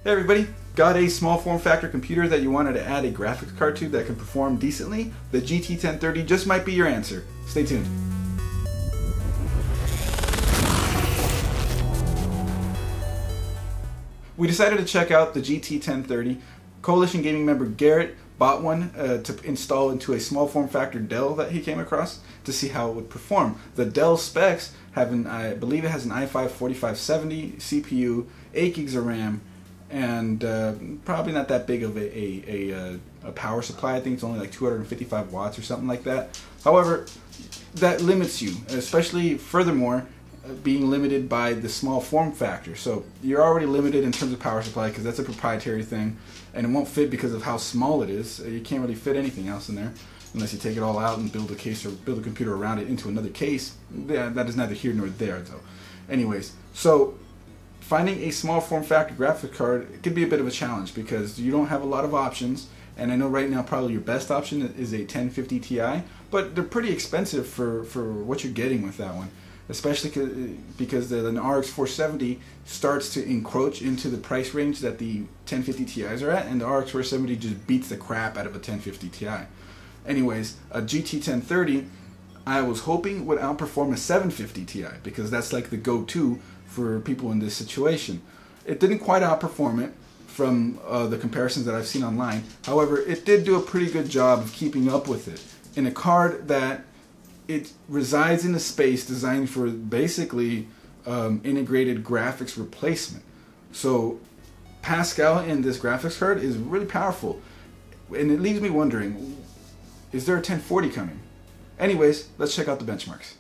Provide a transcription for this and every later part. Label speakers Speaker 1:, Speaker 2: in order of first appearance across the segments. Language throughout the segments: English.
Speaker 1: Hey everybody, got a small form factor computer that you wanted to add a graphics card to that can perform decently? The GT1030 just might be your answer. Stay tuned. We decided to check out the GT1030. Coalition Gaming member Garrett bought one to install into a small form factor Dell that he came across to see how it would perform. The Dell specs have I believe it has an i5-4570 CPU, 8 gigs of RAM, and probably not that big of a power supply. I think it's only like 255 watts or something like that. However, that limits you, especially furthermore being limited by the small form factor. So you're already limited in terms of power supply because that's a proprietary thing, and it won't fit because of how small it is. You can't really fit anything else in there unless you take it all out and build a case or build a computer around it into another case. Yeah, that is neither here nor there though. Anyways, so finding a small form factor graphics card could be a bit of a challenge because you don't have a lot of options, and I know right now probably your best option is a 1050 Ti, but they're pretty expensive for what you're getting with that one, especially because the RX 470 starts to encroach into the price range that the 1050 Ti's are at, and the RX 470 just beats the crap out of a 1050 Ti. Anyways, a GT1030 I was hoping would outperform a 750 Ti because that's like the go-to for people in this situation. It didn't quite outperform it from the comparisons that I've seen online. However, it did do a pretty good job of keeping up with it in a card that it resides in a space designed for basically integrated graphics replacement. So Pascal in this graphics card is really powerful, and it leaves me wondering, is there a 1040 coming? Anyways, let's check out the benchmarks.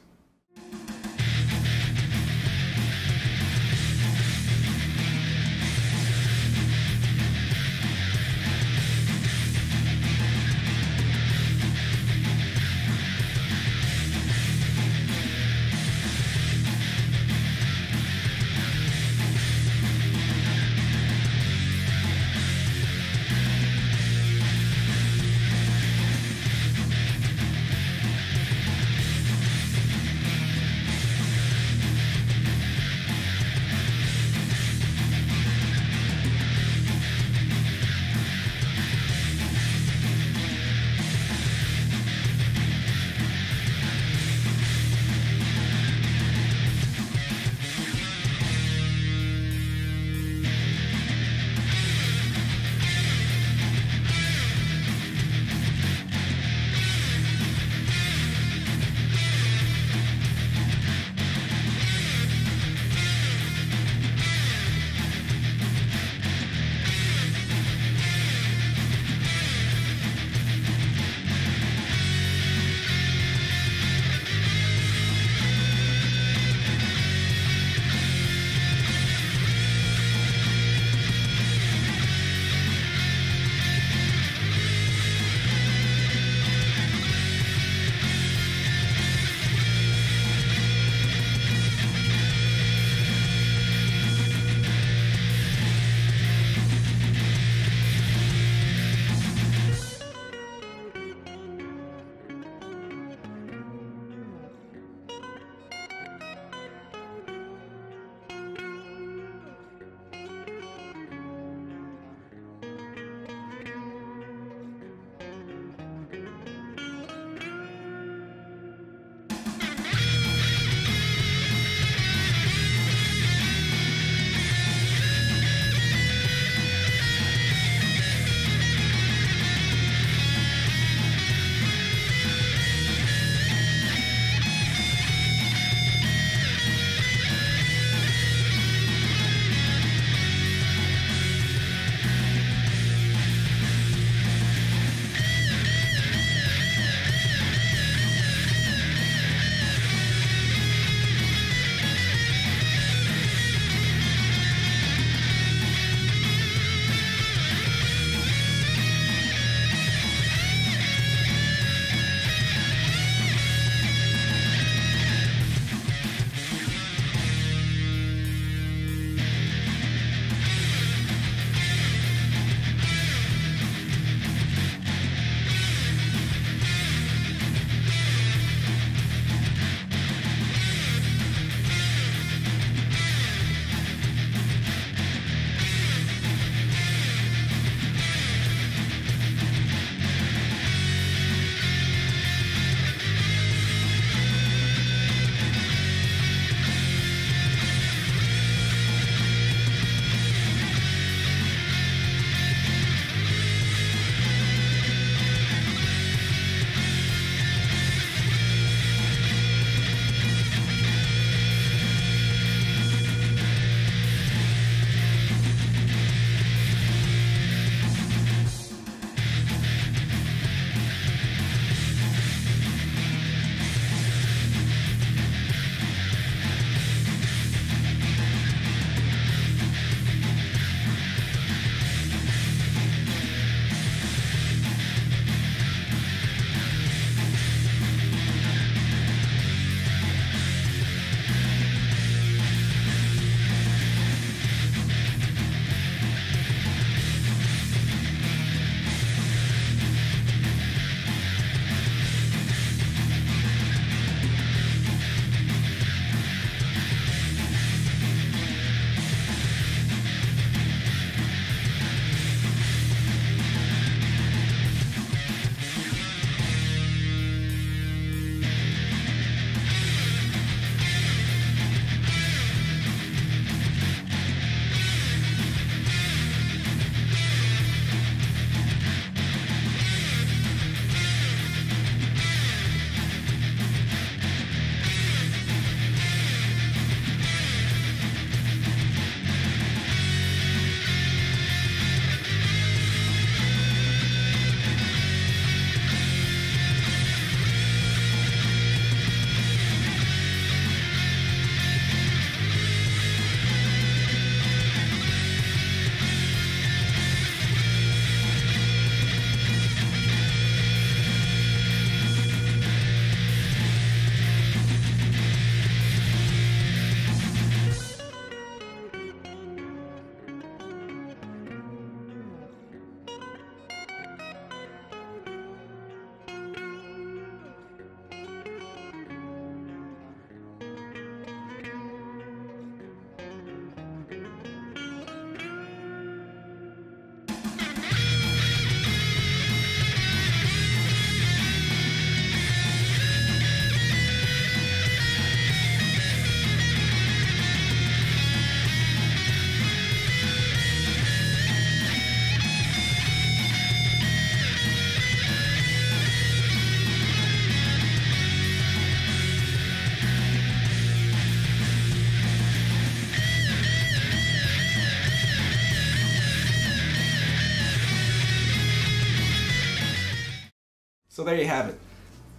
Speaker 1: So there you have it.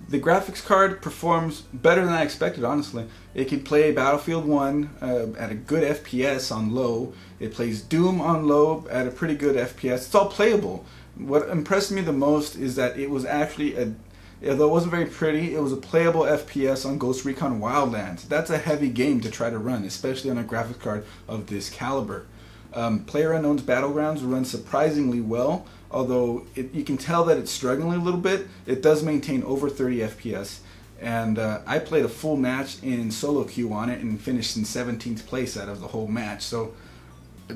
Speaker 1: The graphics card performs better than I expected, honestly. It can play Battlefield 1 at a good FPS on low. It plays Doom on low at a pretty good FPS. It's all playable. What impressed me the most is that it was actually although it wasn't very pretty, it was a playable FPS on Ghost Recon Wildlands. That's a heavy game to try to run, especially on a graphics card of this caliber. PlayerUnknown's Battlegrounds runs surprisingly well, although you can tell that it's struggling a little bit. It does maintain over 30 FPS, and I played a full match in solo queue on it and finished in 17th place out of the whole match. So,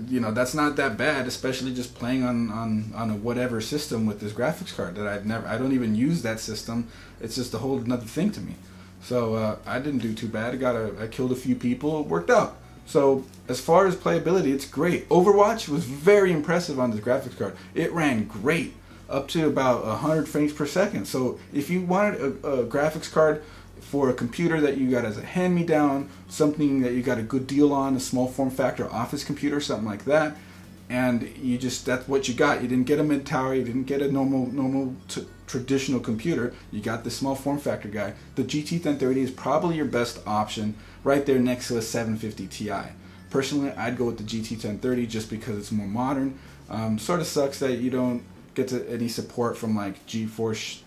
Speaker 1: you know, that's not that bad, especially just playing on a whatever system with this graphics card that I don't even use that system. It's just a whole another thing to me. So I didn't do too bad. I killed a few people. It worked out. So as far as playability, it's great. Overwatch was very impressive on this graphics card. It ran great, up to about 100 frames per second. So if you wanted a graphics card for a computer that you got as a hand-me-down, something that you got a good deal on, a small form factor office computer, something like that, and that's what you got. You didn't get a mid-tower, you didn't get a normal traditional computer, you got the small form factor guy. The GT 1030 is probably your best option, right there next to a 750 Ti. Personally, I'd go with the GT 1030 just because it's more modern. Sort of sucks that you don't get any support from like Geforce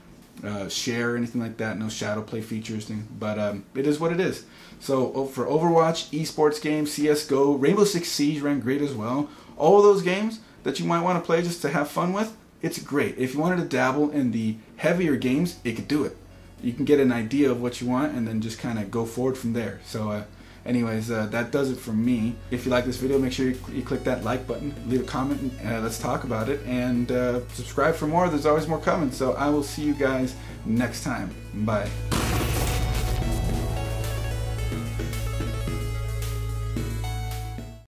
Speaker 1: Share or anything like that, no shadow play features, but it is what it is. So for Overwatch, esports games, CSGO, Rainbow Six Siege ran great as well. All of those games that you might want to play just to have fun with, it's great. If you wanted to dabble in the heavier games, it could do it. You can get an idea of what you want and then just kind of go forward from there. So anyways, that does it for me. If you like this video, make sure you click that like button, leave a comment, and let's talk about it, and subscribe for more. There's always more coming. So I will see you guys next time. Bye.